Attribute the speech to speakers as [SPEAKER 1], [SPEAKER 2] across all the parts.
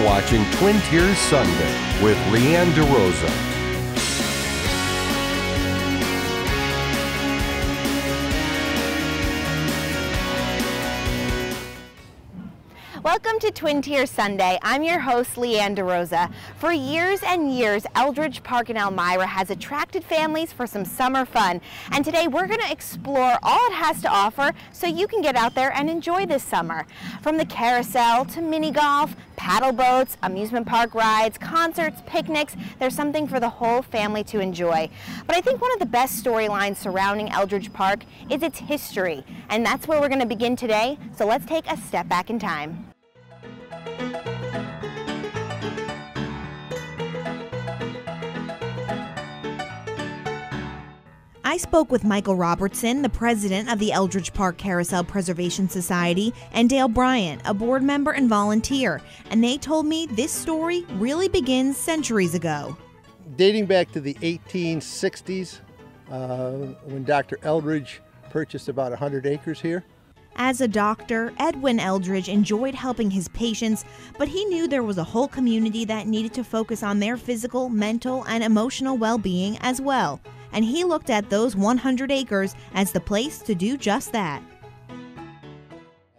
[SPEAKER 1] watching Twin Tiers Sunday with Leanne DeRosa.
[SPEAKER 2] Welcome to Twin Tiers Sunday. I'm your host, Leanne DeRosa. For years and years, Eldridge Park in Elmira has attracted families for some summer fun. And today we're going to explore all it has to offer so you can get out there and enjoy this summer. From the Carousel to mini golf, paddle boats, amusement park rides, concerts, picnics, there's something for the whole family to enjoy. But I think one of the best storylines surrounding Eldridge Park is its history. And that's where we're going to begin today. So let's take a step back in time. I spoke with Michael Robertson, the president of the Eldridge Park Carousel Preservation Society, and Dale Bryant, a board member and volunteer, and they told me this story really begins centuries ago.
[SPEAKER 3] Dating back to the 1860s, when Dr. Eldridge purchased about 100 acres here.
[SPEAKER 2] As a doctor, Edwin Eldridge enjoyed helping his patients, but he knew there was a whole community that needed to focus on their physical, mental, and emotional well-being as well. And he looked at those 100 acres as the place to do just that.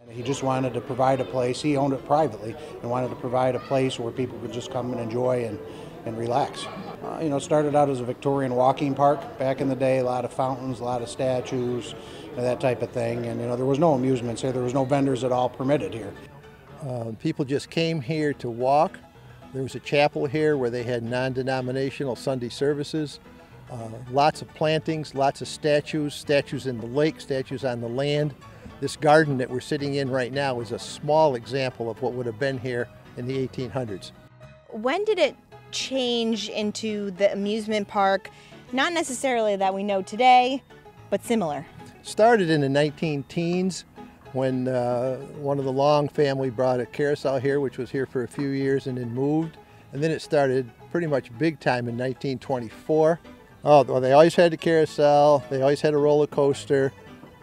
[SPEAKER 4] He just wanted to provide a place, he owned it privately, and wanted to provide a place where people could just come and enjoy and relax. It started out as a Victorian walking park back in the day, a lot of fountains, a lot of statues, that type of thing. And there was no amusements here, there was no vendors at all permitted here.
[SPEAKER 3] People just came here to walk. There was a chapel here where they had non-denominational Sunday services. Lots of plantings, lots of statues in the lake, statues on the land. This garden that we're sitting in right now is a small example of what would have been here in the 1800s.
[SPEAKER 2] When did it change into the amusement park? Not necessarily that we know today, but similar.
[SPEAKER 3] Started in the 19-teens when one of the Long family brought a carousel here, which was here for a few years and then moved. And then it started pretty much big time in 1924. Oh, well, they always had the carousel, they always had a roller coaster,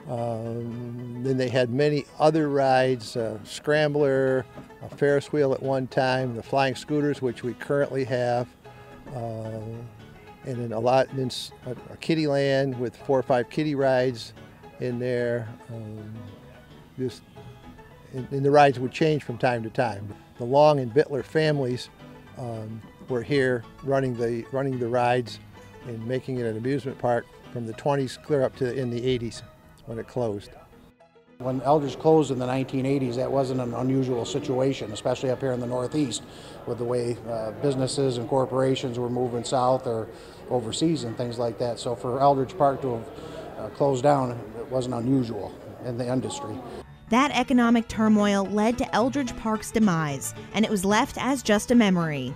[SPEAKER 3] then they had many other rides, scrambler, a Ferris wheel at one time, the flying scooters, which we currently have, and then a kiddie land with 4 or 5 kiddie rides in there. And the rides would change from time to time. The Long and Bittler families were here running the rides and making it an amusement park from the 20s clear up to in the 80s when it closed.
[SPEAKER 4] When Eldridge closed in the 1980s, that wasn't an unusual situation, especially up here in the Northeast with the way businesses and corporations were moving south or overseas and things like that. So for Eldridge Park to have closed down, it wasn't unusual in the industry.
[SPEAKER 2] That economic turmoil led to Eldridge Park's demise, and it was left as just a memory.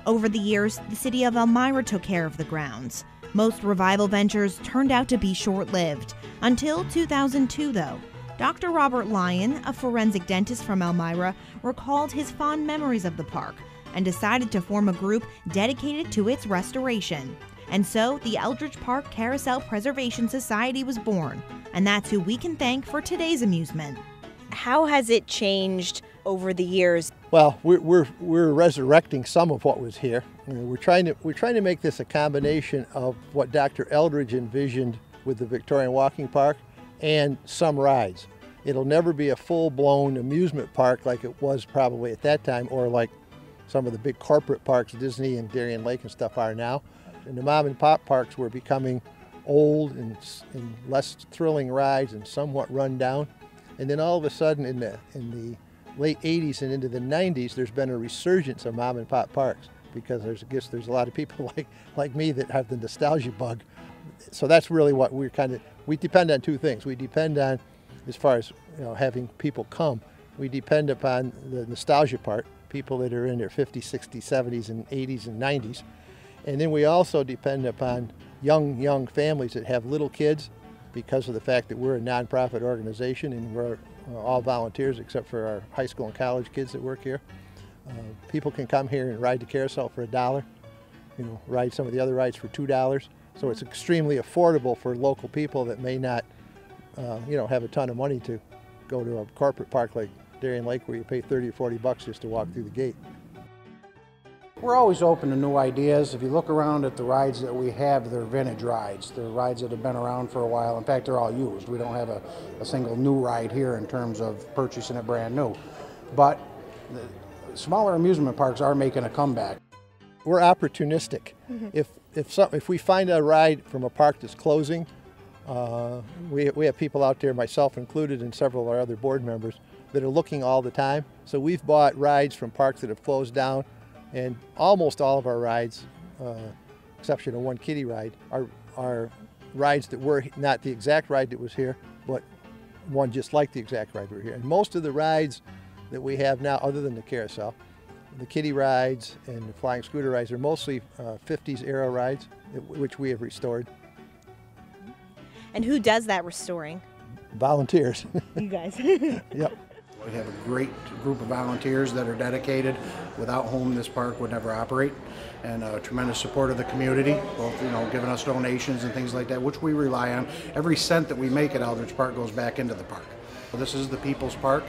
[SPEAKER 2] Over the years, the city of Elmira took care of the grounds. Most revival ventures turned out to be short-lived. Until 2002, though. Dr. Robert Lyon, a forensic dentist from Elmira, recalled his fond memories of the park and decided to form a group dedicated to its restoration. And so, the Eldridge Park Carousel Preservation Society was born, and that's who we can thank for today's amusement. How has it changed over the years?
[SPEAKER 3] Well, we're resurrecting some of what was here. We're trying to make this a combination of what Dr. Eldridge envisioned with the Victorian Walking Park and some rides. It'll never be a full-blown amusement park like it was probably at that time, or like some of the big corporate parks, Disney and Darien Lake and stuff are now. And the mom and pop parks were becoming old and less thrilling rides and somewhat run down. And then all of a sudden in the late 80s and into the 90s, there's been a resurgence of mom and pop parks because there's a lot of people like me that have the nostalgia bug. So that's really what we depend on 2 things. We depend on, as far as having people come, we depend upon the nostalgia part, people that are in their 50s, 60s, 70s, and 80s and 90s. And then we also depend upon young families that have little kids, because of the fact that we're a nonprofit organization and we're all volunteers except for our high school and college kids that work here. People can come here and ride the carousel for $1, ride some of the other rides for $2. So it's extremely affordable for local people that may not have a ton of money to go to a corporate park like Darien Lake where you pay 30 or 40 bucks just to walk through the gate.
[SPEAKER 4] We're always open to new ideas. If you look around at the rides that we have, they're vintage rides. They're rides that have been around for a while. In fact, they're all used. We don't have a single new ride here in terms of purchasing it brand new. But the smaller amusement parks are making a comeback.
[SPEAKER 3] We're opportunistic. If we find a ride from a park that's closing, we have people out there, myself included, and several of our other board members, that are looking all the time. So we've bought rides from parks that have closed down, and almost all of our rides, exception of one kiddie ride, are rides that were not the exact ride that was here, but one just like the exact ride we were here. And most of the rides that we have now, other than the Carousel, the kiddie rides and the flying scooter rides, are mostly 50s era rides, which we have restored.
[SPEAKER 2] And who does that restoring?
[SPEAKER 3] Volunteers.
[SPEAKER 2] You guys.
[SPEAKER 3] Yep.
[SPEAKER 4] We have a great group of volunteers that are dedicated, without whom this park would never operate, and tremendous support of the community, both giving us donations and things like that, which we rely on. Every cent that we make at Eldridge Park goes back into the park. This is the people's park.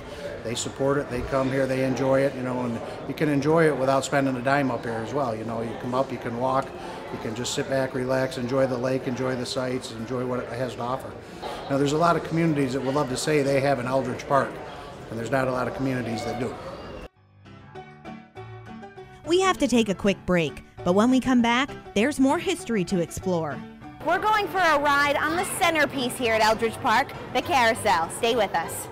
[SPEAKER 4] They support it, they come here, they enjoy it, and you can enjoy it without spending a dime up here as well. You come up, you can walk, you can just sit back, relax, enjoy the lake, enjoy the sights, enjoy what it has to offer. Now, there's a lot of communities that would love to say they have an Eldridge Park, and there's not a lot of communities that do.
[SPEAKER 2] We have to take a quick break, but when we come back, there's more history to explore. We're going for a ride on the centerpiece here at Eldridge Park, the Carousel. Stay with us.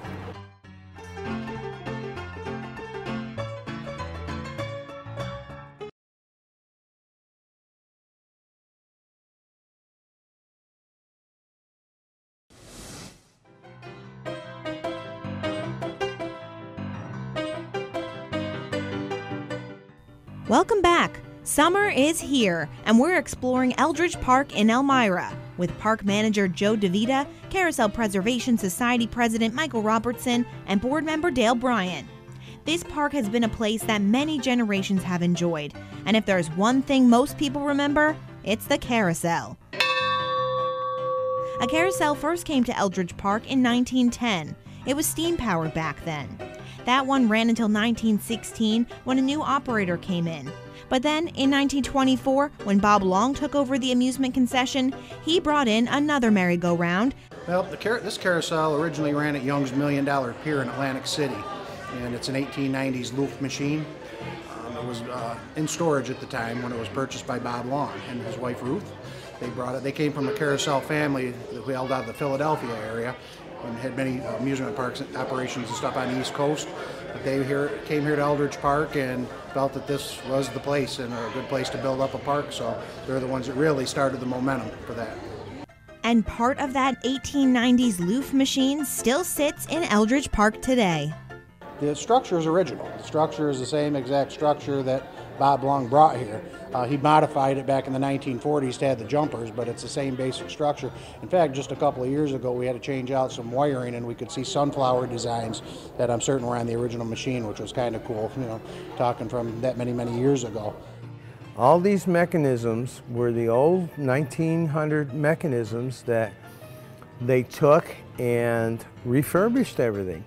[SPEAKER 2] Welcome back. Summer is here, and we're exploring Eldridge Park in Elmira with Park Manager Joe DeVita, Carousel Preservation Society President Michael Robertson, and Board Member Dale Bryant. This park has been a place that many generations have enjoyed, and if there's one thing most people remember, it's the Carousel. A carousel first came to Eldridge Park in 1910. It was steam-powered back then. That one ran until 1916 when a new operator came in. But then, in 1924, when Bob Long took over the amusement concession, he brought in another merry-go-round.
[SPEAKER 4] Well, this carousel originally ran at Young's $1 Million Pier in Atlantic City, and it's an 1890s Louvre machine. It was in storage at the time when it was purchased by Bob Long and his wife Ruth. They came from a carousel family that held out of the Philadelphia area and had many amusement parks operations and stuff on the East Coast. But they came here to Eldridge Park and felt that this was the place and a good place to build up a park, so they're the ones that really started the momentum for that.
[SPEAKER 2] And part of that 1890s Louvre machine still sits in Eldridge Park today.
[SPEAKER 4] The structure is original. The structure is the same exact structure that Bob Long brought here. He modified it back in the 1940s to add the jumpers, but it's the same basic structure. In fact, just a couple of years ago, we had to change out some wiring, and we could see sunflower designs that I'm certain were on the original machine, which was kind of cool, talking from that many, many years ago.
[SPEAKER 5] All these mechanisms were the old 1900 mechanisms that they took and refurbished everything.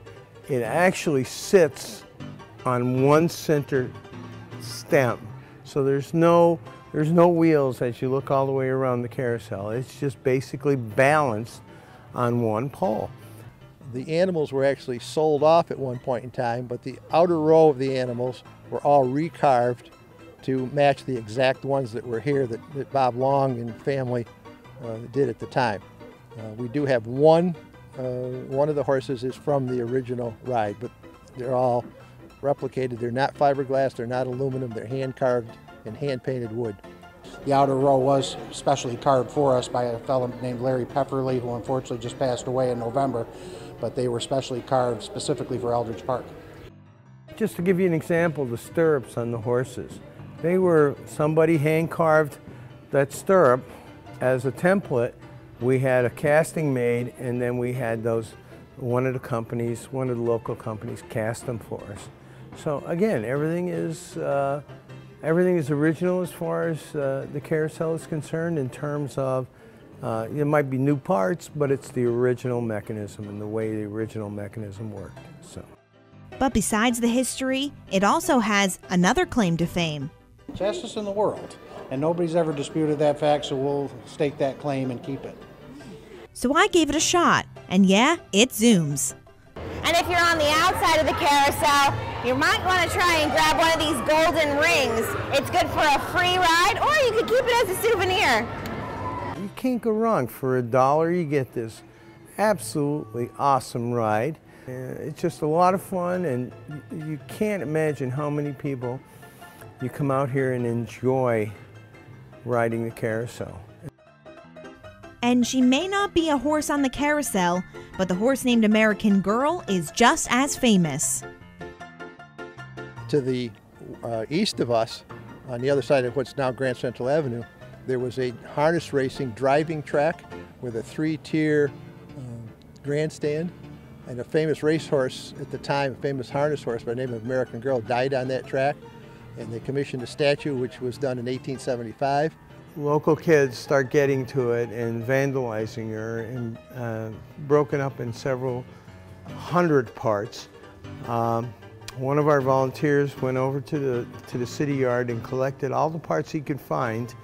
[SPEAKER 5] It actually sits on one center stem. So there's no wheels as you look all the way around the carousel. It's just basically balanced on one pole.
[SPEAKER 3] The animals were actually sold off at one point in time, but the outer row of the animals were all recarved to match the exact ones that were here that Bob Long and family did at the time. We do have one of the horses is from the original ride, but they're all replicated. They're not fiberglass, they're not aluminum, they're hand-carved and hand-painted wood.
[SPEAKER 4] The outer row was specially carved for us by a fellow named Larry Pepperly, who unfortunately just passed away in November, but they were specially carved specifically for Eldridge Park.
[SPEAKER 5] Just to give you an example, the stirrups on the horses. Somebody hand-carved that stirrup as a template. We had a casting made, and then we had one of the local companies cast them for us. So again, everything is original as far as the carousel is concerned in terms of, it might be new parts, but it's the original mechanism and the way the original mechanism worked. So.
[SPEAKER 2] But besides the history, it also has another claim to fame:
[SPEAKER 4] Fastest in the world. And nobody's ever disputed that fact, so we'll stake that claim and keep it.
[SPEAKER 2] So I gave it a shot, and yeah, it zooms.
[SPEAKER 6] And if you're on the outside of the carousel, you might want to try and grab one of these golden rings. It's good for a free ride, or you could keep it as a souvenir.
[SPEAKER 5] You can't go wrong. For $1, you get this absolutely awesome ride. It's just a lot of fun, and you can't imagine how many people you come out here and enjoy riding the carousel.
[SPEAKER 2] And she may not be a horse on the carousel, but the horse named American Girl is just as famous.
[SPEAKER 3] To the east of us, on the other side of what's now Grand Central Avenue, there was a harness racing driving track with a 3-tier grandstand, and a famous racehorse at the time, a famous harness horse by the name of American Girl, died on that track, and they commissioned a statue which was done in 1875.
[SPEAKER 5] Local kids start getting to it and vandalizing her, and broken up in several hundred parts. One of our volunteers went over to the city yard and collected all the parts he could find,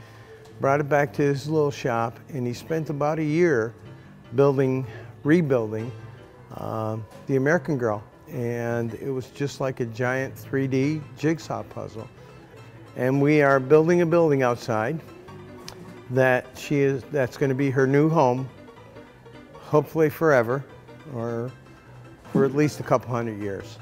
[SPEAKER 5] brought it back to his little shop, and he spent about a year rebuilding the American Girl. And it was just like a giant 3D jigsaw puzzle. And we are building a building outside that's going to be her new home, hopefully forever, or for at least a couple hundred years.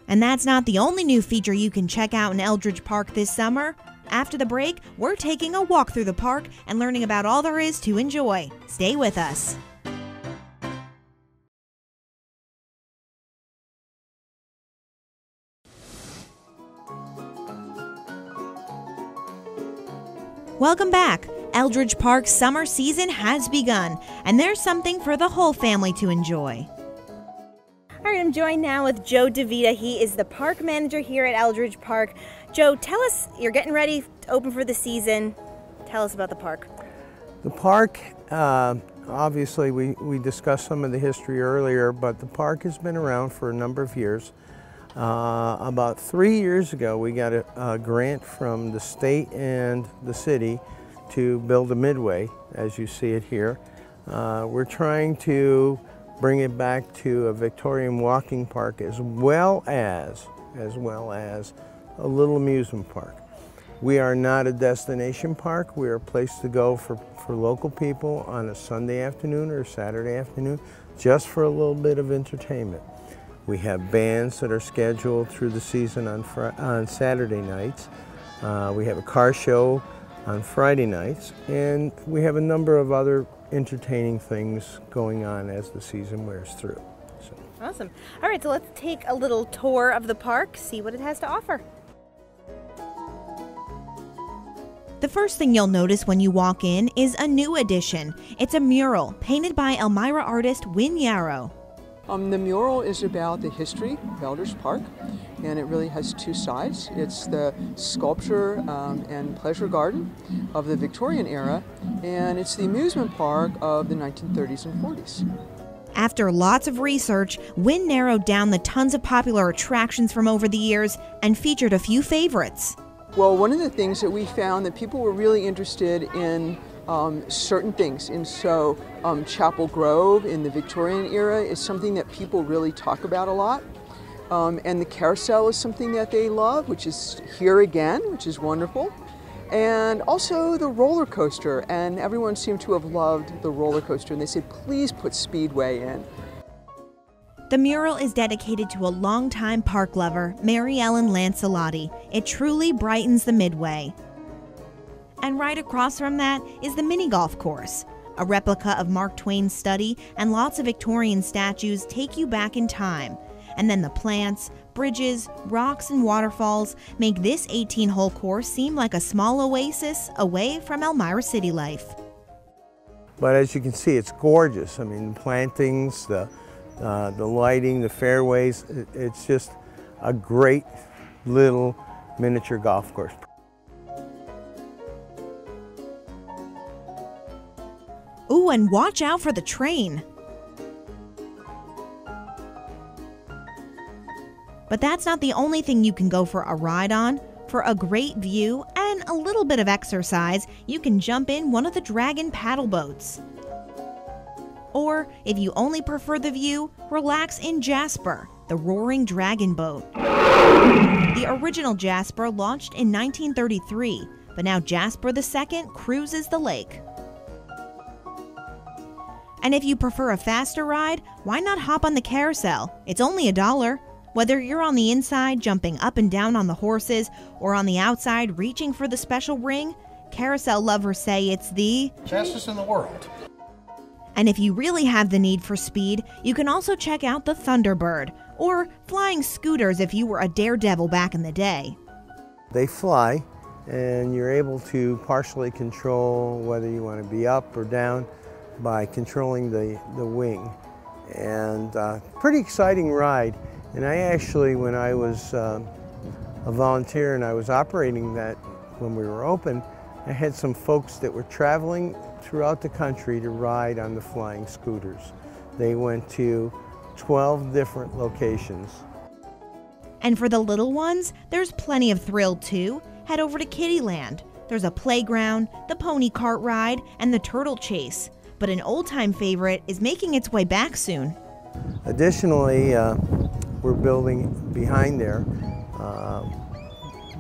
[SPEAKER 2] And that's not the only new feature you can check out in Eldridge Park this summer. After the break, we're taking a walk through the park and learning about all there is to enjoy. Stay with us. Welcome back. Eldridge Park's summer season has begun, and there's something for the whole family to enjoy.
[SPEAKER 6] All right, I'm joined now with Joe DeVita. He is the park manager here at Eldridge Park. Joe, tell us, you're getting ready to open for the season. Tell us about the park.
[SPEAKER 5] The park, obviously we discussed some of the history earlier, but the park has been around for a number of years. About 3 years ago, we got a grant from the state and the city to build a midway, as you see it here. We're trying to bring it back to a Victorian walking park as well as a little amusement park. We are not a destination park. We are a place to go for local people on a Sunday afternoon or Saturday afternoon, just for a little bit of entertainment. We have bands that are scheduled through the season on Saturday nights. We have a car show on Friday nights, and we have a number of other entertaining things going on as the season wears through. So.
[SPEAKER 6] Awesome. All right, so let's take a little tour of the park, see what it has to offer.
[SPEAKER 2] The first thing you'll notice when you walk in is a new addition. It's a mural painted by Elmira artist Win Yarrow.
[SPEAKER 7] The mural is about the history of Eldridge Park, and it really has two sides. It's the sculpture and pleasure garden of the Victorian era, and it's the amusement park of the 1930s and 40s.
[SPEAKER 2] After lots of research, Win narrowed down the tons of popular attractions from over the years and featured a few favorites.
[SPEAKER 7] Well, one of the things that we found that people were really interested in certain things, and so Chapel Grove in the Victorian era is something that people really talk about a lot, and the Carousel is something that they love, which is here again, which is wonderful, and also the roller coaster, and everyone seemed to have loved the roller coaster, and they said please put Speedway in.
[SPEAKER 2] The mural is dedicated to a longtime park lover, Mary Ellen Lancelotti. It truly brightens the Midway. And right across from that is the mini golf course. A replica of Mark Twain's study and lots of Victorian statues take you back in time. And then the plants, bridges, rocks, and waterfalls make this 18-hole course seem like a small oasis away from Elmira city life.
[SPEAKER 5] But as you can see, it's gorgeous. I mean, the plantings, the lighting, the fairways, it's just a great little miniature golf course.
[SPEAKER 2] Ooh, and watch out for the train. But that's not the only thing you can go for a ride on. For a great view a little bit of exercise, you can jump in one of the Dragon paddle boats. Or, if you only prefer the view, relax in Jasper, the Roaring Dragon boat. The original Jasper launched in 1933, but now Jasper II cruises the lake. And if you prefer a faster ride, why not hop on the Carousel? It's only $1. Whether you're on the inside jumping up and down on the horses or on the outside reaching for the special ring, Carousel lovers say it's the
[SPEAKER 4] fastest in the world.
[SPEAKER 2] And if you really have the need for speed, you can also check out the Thunderbird, or flying scooters if you were a daredevil back in the day.
[SPEAKER 5] They fly, and you're able to partially control whether you want to be up or down by controlling the wing. And pretty exciting ride. And I actually, when I was a volunteer and I was operating that when we were open, I had some folks that were traveling throughout the country to ride on the flying scooters. They went to 12 different locations.
[SPEAKER 2] And for the little ones, there's plenty of thrill too. Head over to Kiddieland. There's a playground, the pony cart ride, and the turtle chase. But an old-time favorite is making its way back soon.
[SPEAKER 5] Additionally, we're building behind there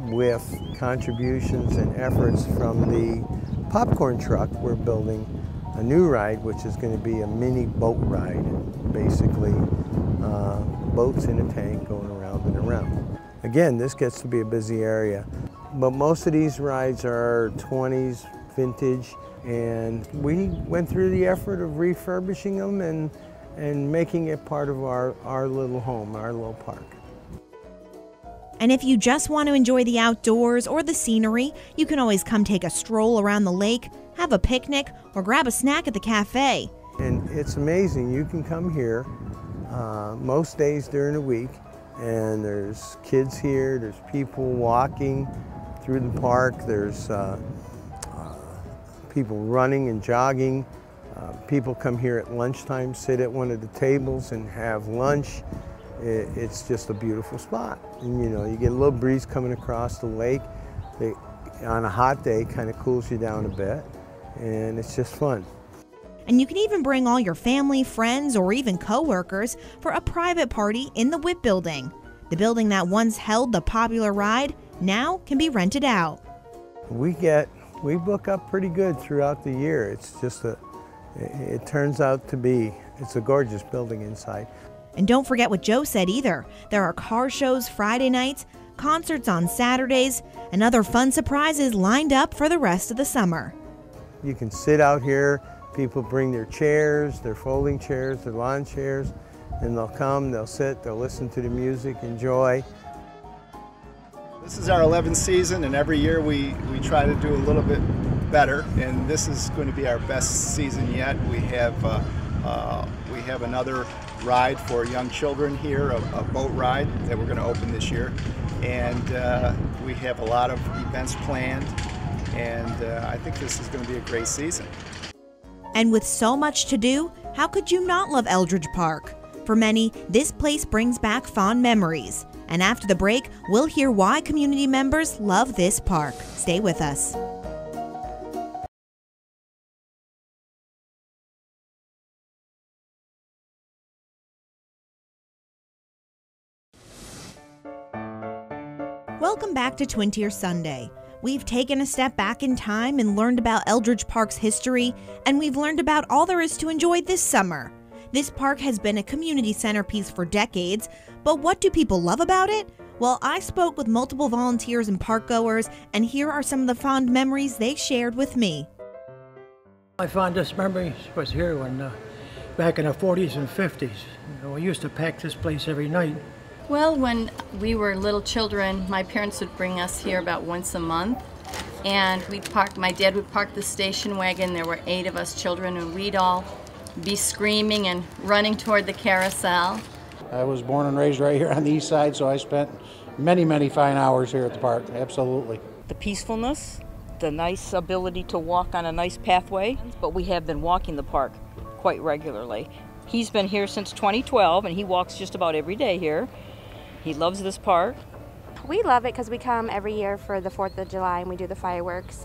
[SPEAKER 5] with contributions and efforts from the popcorn truck. We're building a new ride, which is going to be a mini boat ride. Basically, boats in a tank going around and around. Again, this gets to be a busy area, but most of these rides are 20s, vintage, and we went through the effort of refurbishing them and making it part of our little home, our little park.
[SPEAKER 2] And if you just want to enjoy the outdoors or the scenery, you can always come take a stroll around the lake, have a picnic, or grab a snack at the cafe.
[SPEAKER 5] And it's amazing, you can come here most days during the week, and there's kids here, there's people walking through the park, there's people running and jogging. People come here at lunchtime, sit at one of the tables and have lunch. It's just a beautiful spot. And you know, you get a little breeze coming across the lake. On a hot day, kind of cools you down a bit, and it's just fun.
[SPEAKER 2] And you can even bring all your family, friends, or even coworkers for a private party in the WIP building. The building that once held the popular ride now can be rented out.
[SPEAKER 5] We book up pretty good throughout the year. It's just it turns out to be, it's a gorgeous building inside.
[SPEAKER 2] And don't forget what Joe said either. There are car shows Friday nights, concerts on Saturdays, and other fun surprises lined up for the rest of the summer.
[SPEAKER 5] You can sit out here. People bring their chairs, their folding chairs, their lawn chairs, and they'll come, they'll sit, they'll listen to the music, enjoy.
[SPEAKER 8] This is our 11th season, and every year we try to do a little bit better, and this is going to be our best season yet. We have another ride for young children here, a boat ride that we're going to open this year, and we have a lot of events planned, and I think this is going to be a great season.
[SPEAKER 2] And with so much to do, how could you not love Eldridge Park? For many, this place brings back fond memories. And after the break, we'll hear why community members love this park. Stay with us. Welcome back to Twin Tier Sunday. We've taken a step back in time and learned about Eldridge Park's history, and we've learned about all there is to enjoy this summer. This park has been a community centerpiece for decades, but what do people love about it? Well, I spoke with multiple volunteers and park goers, and here are some of the fond memories they shared with me.
[SPEAKER 9] My fondest memory was here when, back in the 40s and 50s. We used to pack this place every night.
[SPEAKER 10] Well, when we were little children, my parents would bring us here about once a month, and my dad would park the station wagon. There were 8 of us children, and we'd all be screaming and running toward the carousel.
[SPEAKER 4] I was born and raised right here on the east side, so I spent many, many fine hours here at the park, absolutely.
[SPEAKER 11] The peacefulness, the nice ability to walk on a nice pathway, but we have been walking the park quite regularly. He's been here since 2012, and he walks just about every day here. He loves this park.
[SPEAKER 12] We love it because we come every year for the 4th of July and we do the fireworks.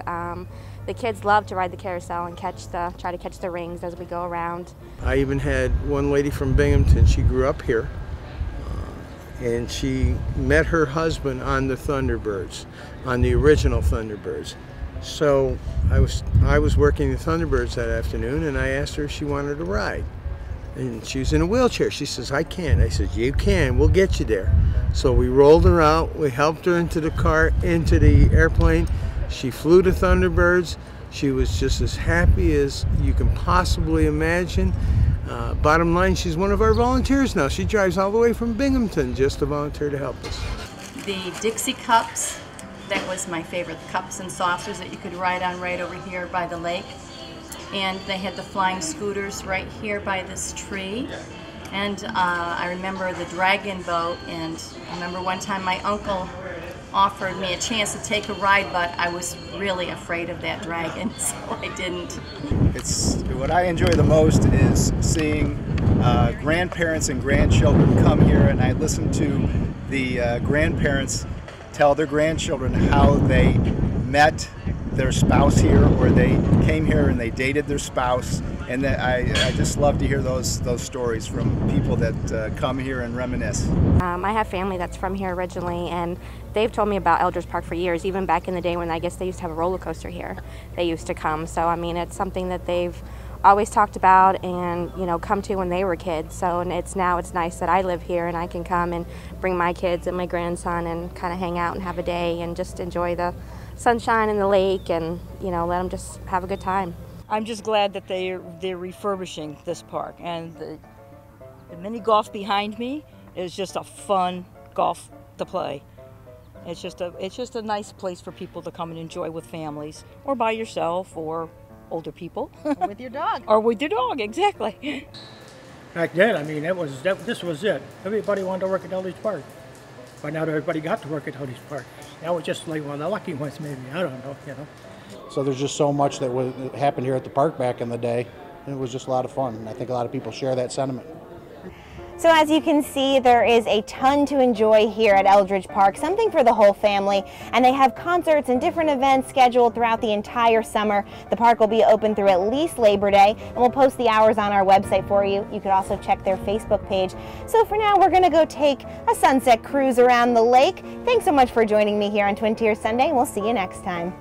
[SPEAKER 12] The kids love to ride the carousel and try to catch the rings as we go around.
[SPEAKER 5] I even had one lady from Binghamton. She grew up here, and she met her husband on the Thunderbirds, on the original Thunderbirds. So I was working the Thunderbirds that afternoon, and I asked her if she wanted to ride. And she was in a wheelchair. She says, "I can't." I said, "You can. We'll get you there." So we rolled her out. We helped her into the cart, into the airplane. She flew to Thunderbirds. She was just as happy as you can possibly imagine. Bottom line, she's one of our volunteers now. She drives all the way from Binghamton just to volunteer to help us.
[SPEAKER 10] The Dixie cups, that was my favorite, the cups and saucers that you could ride on right over here by the lake. And they had the flying scooters right here by this tree. And I remember the dragon boat, and I remember one time my uncle offered me a chance to take a ride, but I was really afraid of that dragon, so I didn't.
[SPEAKER 8] What I enjoy the most is seeing grandparents and grandchildren come here, and I listen to the grandparents tell their grandchildren how they met their spouse here, or they came here and they dated their spouse, and that I just love to hear those stories from people that come here and reminisce.
[SPEAKER 12] I have family that's from here originally, and they've told me about Eldridge Park for years, even back in the day when I guess they used to have a roller coaster here. They used to come, so I mean it's something that they've always talked about and come to when they were kids. So and it's nice that I live here and I can come and bring my kids and my grandson and kind of hang out and have a day and just enjoy the sunshine and the lake and let them just have a good time.
[SPEAKER 11] I'm just glad that they're refurbishing this park, and the mini golf behind me is just a fun golf to play. It's just a nice place for people to come and enjoy with families or by yourself or older people.
[SPEAKER 6] Or with your dog.
[SPEAKER 11] Or with your dog, exactly.
[SPEAKER 9] Back then, I mean, this was it. Everybody wanted to work at Eldridge Park. But not everybody got to work at Eldridge Park. That was just like one of the lucky ones, maybe. I don't know,
[SPEAKER 4] So there's just so much that happened here at the park back in the day. And it was just a lot of fun. And I think a lot of people share that sentiment.
[SPEAKER 6] So as you can see, there is a ton to enjoy here at Eldridge Park, something for the whole family, and they have concerts and different events scheduled throughout the entire summer. The park will be open through at least Labor Day, and we'll post the hours on our website for you. You could also check their Facebook page. So for now, we're going to go take a sunset cruise around the lake. Thanks so much for joining me here on Twin Tiers Sunday, and we'll see you next time.